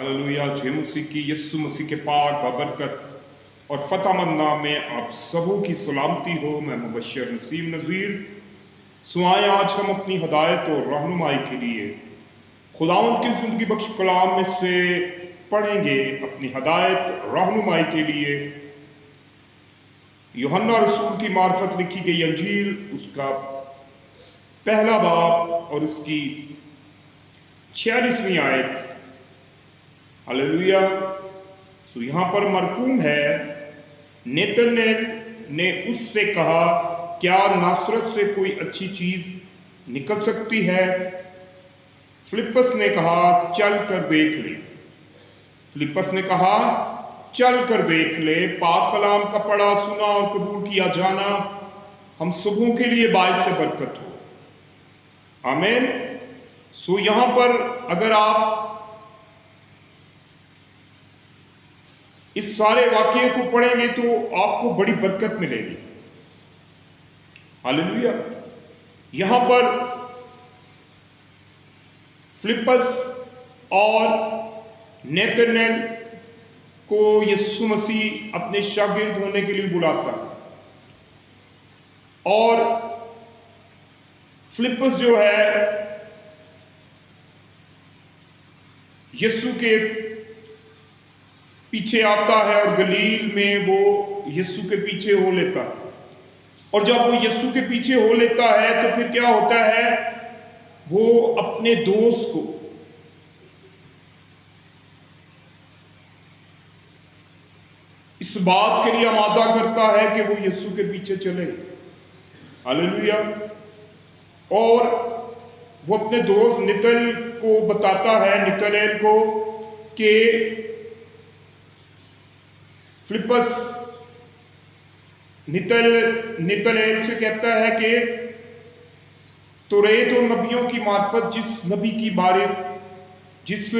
Hallelujah. जय मसीह की, यीशु मसीह के पाक बरकत और फतेहमंद नाम में आप सबों की सलामती हो। मैं मुबश्शिर नसीम नज़ीर। सुनाए आज हम अपनी हदायत और रहनुमाई के लिए खुदावंद की ज़िंदगी बख्श कलाम में से पढ़ेंगे। अपनी हदायत रहनुमाई के लिए यूहन्ना रसूल की मार्फत लिखी गई अंजील, उसका पहला बाब और उसकी 46वीं आयत। हालेलुया। तो यहाँ पर मरकूम है, नतनएल ने उससे कहा, क्या नासरत से कोई अच्छी चीज निकल सकती है? फिलिप्पस ने कहा, चल कर देख ले। फिलिप्पस ने कहा, चल कर देख ले। पाक कलाम का पढ़ा, सुना और कबूल किया जाना हम सबों के लिए बाइस से बरकत हो। आमीन। सो यहाँ पर अगर आप इस सारे वाक्य को पढ़ेंगे तो आपको बड़ी बरकत मिलेगी। हालेलुया। यहां पर फिलिप्पस और नतनएल को यीशु मसीह अपने शागिर्द होने के लिए बुलाता है, और फिलिप्पस जो है यीशु के पीछे आता है और गलील में वो यीशु के पीछे हो लेता है। और जब वो यीशु के पीछे हो लेता है तो फिर क्या होता है, वो अपने दोस्त को इस बात के लिए आमादा करता है कि वो यीशु के पीछे चले। हालेलुया। और वो अपने दोस्त नतनएल को बताता है, नतनएल को, कि फिलिप्पस नतनएल से कहता है कि तौरात और नबियों की मार्फत जिस नबी की बारे जिस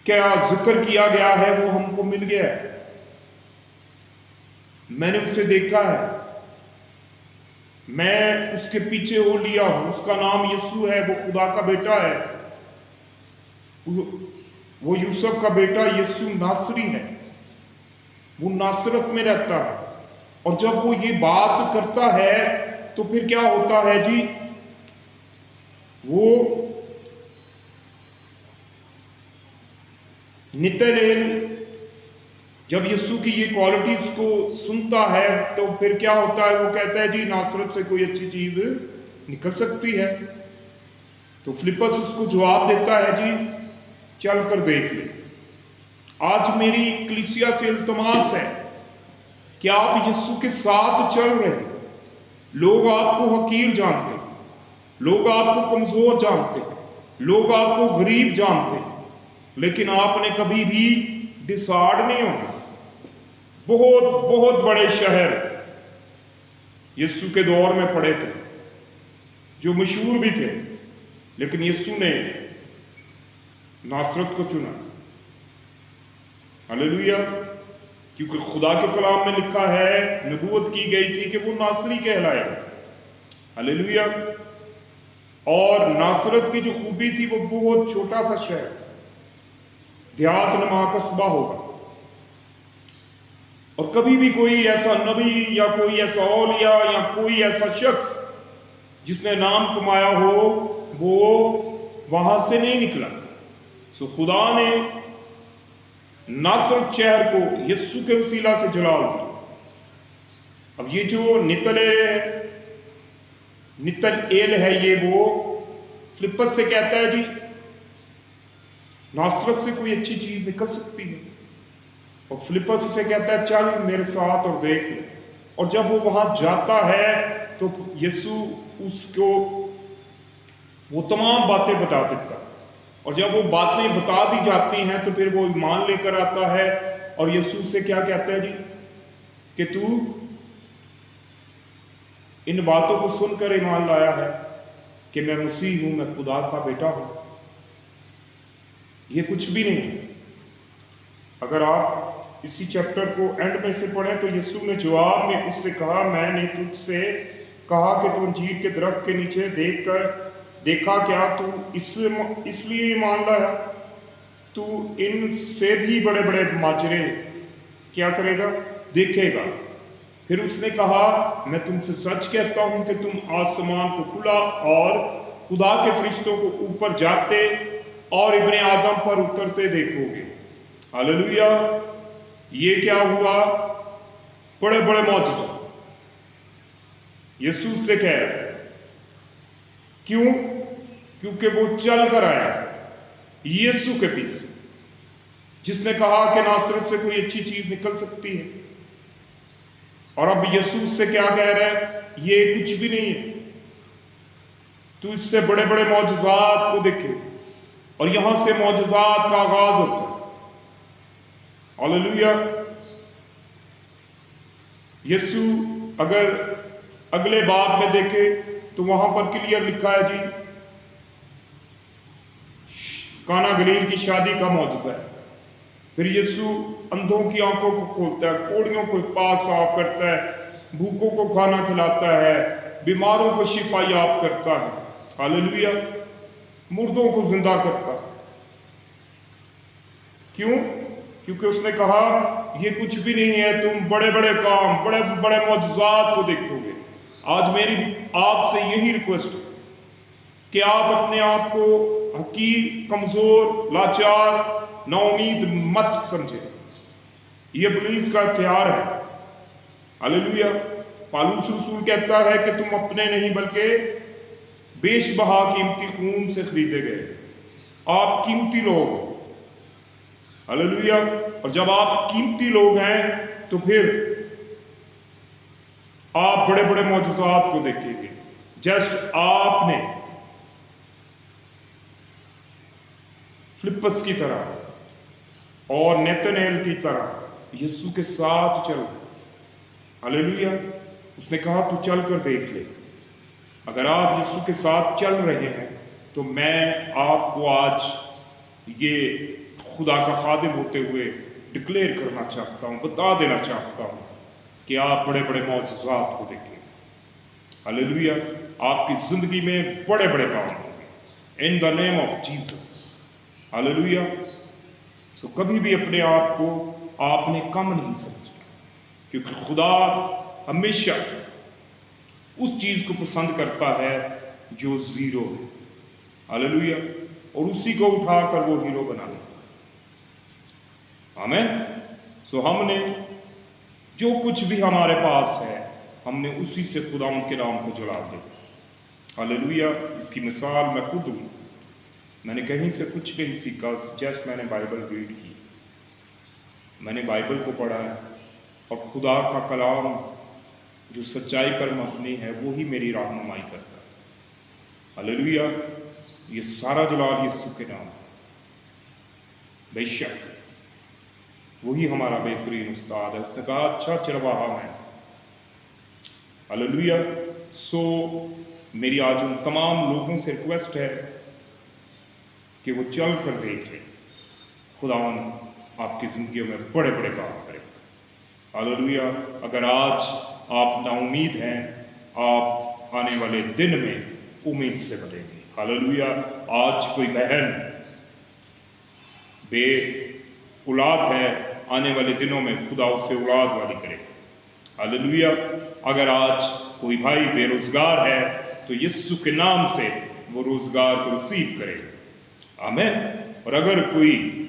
क्या जिक्र किया गया है वो हमको मिल गया है। मैंने उसे देखा है, मैं उसके पीछे हो लिया हूं। उसका नाम यीशु है, वो खुदा का बेटा है, वो यूसुफ का बेटा यीशु नासरी है, वो नासरत में रहता है। और जब वो ये बात करता है तो फिर क्या होता है जी, वो नतनएल जब यीशु की ये क्वालिटीज को सुनता है तो फिर क्या होता है, वो कहता है जी नासरत से कोई अच्छी चीज निकल सकती है। तो फिलिप्पस उसको जवाब देता है, जी चल कर देख ले। आज मेरी कलीसिया से इल्तमास है कि आप यीशु के साथ चल रहे हैं। लोग आपको हकीर जानते हैं, लोग आपको कमजोर जानते हैं, लोग आपको गरीब जानते हैं, लेकिन आपने कभी भी डिसाइड नहीं होना। बहुत बहुत बड़े शहर यीशु के दौर में पड़े थे जो मशहूर भी थे, लेकिन यीशु ने नासरत को चुना। हालेलुया। क्योंकि खुदा के कलाम में लिखा है, नबूवत की गई थी कि वो नासरी कहलाएगा। हालेलुया। और नासरत की जो खूबी थी वो बहुत छोटा सा शहर, देहात नुमा कस्बा होगा। और कभी भी कोई ऐसा नबी या कोई ऐसा औलिया या कोई ऐसा शख्स जिसने नाम कमाया हो वो वहां से नहीं निकला। सो खुदा ने नासरत शहर को यीशु के वसीला से जला दिया। अब ये जो नतनएल है, ये वो फिलिप्पस से कहता है, जी नासरत से कोई अच्छी चीज निकल सकती है। और फिलिप्पस उसे कहता है, चल मेरे साथ और देख ले। और जब वो वहां जाता है तो यीशु उसको वो तमाम बातें बता देता है। और जब वो बातें बता दी जाती हैं तो फिर वो ईमान लेकर आता है। और यीशु से क्या कहता है जी, कि तू इन बातों को सुनकर ईमान लाया है कि मैं मसीह हूं, मैं खुदा का बेटा हूं। ये कुछ भी नहीं है। अगर आप इसी चैप्टर को एंड में से पढ़ें तो यीशु ने जवाब में उससे कहा, मैंने तुझसे कहा कि तू अंजीर के दरख्त के नीचे देखकर دیکھا کیا تو اس لیے ایمان لایا؟ تو ان سے بھی بڑے بڑے ماجرے کیا کرے گا؟ دیکھے گا۔ پھر اس نے کہا میں تم سے سچ کہتا ہوں کہ تم آسمان کو کھلا اور خدا کے فرشتوں کو اوپر جاتے اور ابن آدم پر اترتے دیکھو گے۔ ہاللیلویہ! یہ کیا ہوا؟ بڑے بڑے معجزے یسوع سے کہہ رہا ہے۔ کیوں؟ کیونکہ وہ چل کر آیا یسوع کے پیچھے، جس نے کہا کہ ناصرت سے کوئی اچھی چیز نکل سکتی ہے۔ اور اب یسوع سے کیا کہہ رہا ہے؟ یہ کچھ بھی نہیں ہے، تو اس سے بڑے بڑے معجزات کو دیکھے۔ اور یہاں سے معجزات کا آغاز ہوتا ہے۔ ہاللیلویہ! یسوع اگر اگلے باب میں دیکھے تو وہاں پر کلیئر لکھا ہے جی، کانا گلیل کی شادی کا معجزہ ہے۔ پھر یسوع اندھوں کی آنکھوں کو کھولتا ہے، کوڑیوں کو پاک صاف کرتا ہے، بھوکوں کو کھانا کھلاتا ہے، بیماروں کو شفا یاب کرتا ہے۔ ہاللیلویہ! مردوں کو زندہ کرتا ہے۔ کیوں؟ کیونکہ اس نے کہا یہ کچھ بھی نہیں ہے، تم بڑے بڑے کام، بڑے بڑے معجزات کو دیکھو گے۔ آج میری آپ سے یہی ریکویسٹ ہے کہ آپ اپنے آپ کو حقیر، کمزور، لاچار، نا امید مت سمجھیں۔ یہ ابلیس کا اختیار ہے۔ ہاللیلویہ! پالوس رسول کہتا ہے کہ تم اپنے نہیں بلکہ بیش بہا قیمتی خون سے خریدے گئے، آپ قیمتی لوگ ہیں۔ ہاللیلویہ! اور جب آپ قیمتی لوگ ہیں تو پھر آپ بڑے بڑے معجزات کو دیکھیں گے۔ جسٹ آپ نے فلپس کی طرح اور نیتنیل کی طرح یسوع کے ساتھ چل۔ ہاللیلویہ! اس نے کہا تو چل کر دیکھ لے۔ اگر آپ یسوع کے ساتھ چل رہے ہیں تو میں آپ کو آج یہ خدا کا خادم ہوتے ہوئے ڈکلیئر کرنا چاہتا ہوں، بتا دینا چاہتا ہوں کہ آپ بڑے بڑے معجزات کو دیکھیں۔ ہاللیلویہ! آپ کی زندگی میں بڑے بڑے کام ہوں گے ان دا نیم آف جیسس۔ ہاللیلویہ! سو کبھی بھی اپنے آپ کو آپ نے کم نہیں سمجھا، کیونکہ خدا ہمیشہ اس چیز کو پسند کرتا ہے جو زیرو ہے۔ ہاللیلویہ! اور اسی کو اٹھا کر وہ ہیرو بنا لیتا ہے۔ آمین! سو ہم نے جو کچھ بھی ہمارے پاس ہے، ہم نے اسی سے خداوند کے نام کو جلال دیا۔ ہاللیلویہ! اس کی مثال میں خود ہوں۔ میں نے کہیں سے کچھ نہیں سیکھا، جسٹ میں نے بائبل ریڈ کی، میں نے بائبل کو پڑھا ہے، اور خدا کا کلام جو سچائی پر مبنی ہے وہی میری رہنمائی کرتا ہے۔ ہاللیلویہ! یہ سارا جلال یسوع کے نام ہے۔ بے شک وہی ہمارا بہترین استاد ہے۔ اس نے کہا اچھا چرواہا میں۔ ہاللیلویہ! سو میری آج ان تمام لوگوں سے ریکویسٹ ہے کہ وہ چل کر دیکھ لیں۔ خداوند آپ کی زندگیوں میں بڑے بڑے کام کرے۔ ہاللیلویہ! اگر آج آپ نا امید ہیں، آپ آنے والے دن میں امید سے بھریں گے۔ ہاللیلویہ! آج کوئی بہن بے اولاد ہے، آنے والے دنوں میں خدا اسے اولاد والی کرے۔ ہاللیلویہ! اگر آج کوئی بھائی بے روزگار ہے تو یسوع کے نام سے وہ روزگار کو ریسیو کرے۔ آمین! اور اگر کوئی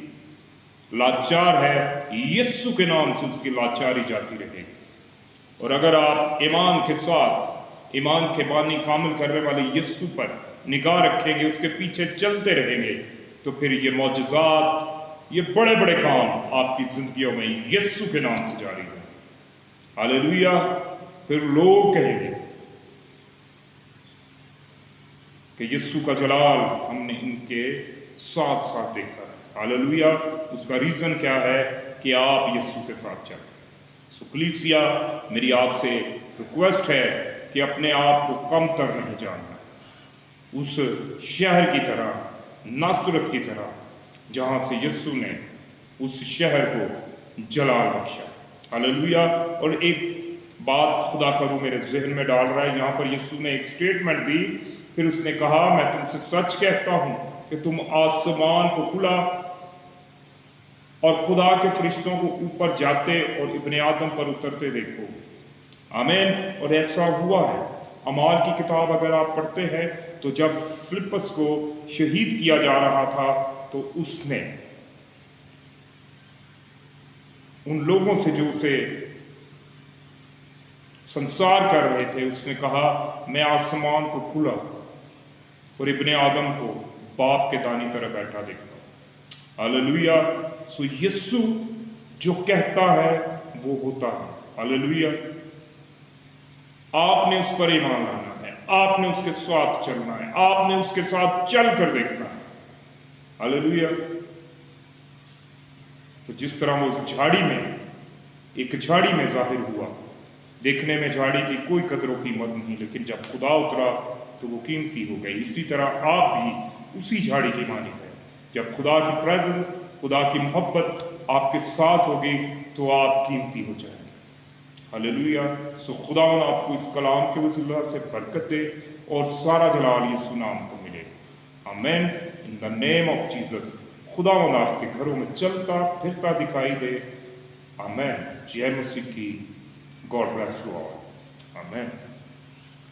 لاچار ہے، یسوع کے نام سے اس کی لاچاری جاتی رہے گی۔ اور اگر آپ ایمان کے ساتھ ایمان کے بانی کامل کرنے والے یسوع پر نگاہ رکھیں گے، اس کے پیچھے چلتے رہیں گے، تو پھر یہ معجزات، یہ بڑے بڑے کام آپ کی زندگیوں میں یسوع کے نام سے جاری ہوں۔ ہاللیلویہ! پھر لوگ کہیں گے کہ یسوع کا جلال ہم نے ان کے ساتھ ساتھ دیکھا ہے۔ ہاللیلویہ! اس کا ریزن کیا ہے؟ کہ آپ یسوع کے ساتھ چلیں۔ سو کلیسیا، میری آپ سے ریکویسٹ ہے کہ اپنے آپ کو کم تر نہیں جاننا، اس شہر کی طرح، ناصرت کی طرح جہاں سے یسوع نے اس شہر کو جلال بخشا۔ ہاللیلویہ! اور ایک بات خدا کا روح میرے ذہن میں ڈال رہا ہے، یہاں پر یسوع نے ایک سٹیٹمنٹ دی फिर उसने कहा, मैं तुमसे सच कहता हूं कि तुम आसमान को खुला और खुदा के फरिश्तों को ऊपर जाते और इब्ने आदम पर उतरते देखो। आमीन। और ऐसा हुआ है। अमाल की किताब अगर आप पढ़ते हैं तो जब फिलिप्पस को शहीद किया जा रहा था तो उसने उन लोगों से जो उसे संसार कर रहे थे, उसने कहा, मैं आसमान को खुला और इब्ने आदम को बाप के दानी तरफ बैठा देखता हूं। हालेलुया। सो यीशु जो कहता है वो होता है। हालेलुया। आपने उस पर ईमान लाना है, आपने उसके साथ चलना है, आपने उसके साथ चल कर देखना है। हालेलुया। तो जिस तरह वो झाड़ी में, एक झाड़ी में जाहिर हुआ, देखने में झाड़ी की कोई कदर कीमत नहीं, लेकिन जब खुदा उतरा तो वो कीमती हो गई। इसी तरह आप भी उसी झाड़ी की मानिक है। जब खुदा की प्रेजेंस, खुदा की मोहब्बत आपके साथ होगी तो आप कीमती हो जाएंगे। हालेलुया। सो खुदावन आपको इस कलाम के वसीला से बरकत दे और सारा जलाल यीशु नाम को मिले। आमीन। In the name of Jesus. खुदावन आपके घरों में चलता फिरता दिखाई दे। आमीन। जय मसीह की। God bless you all. आमीन।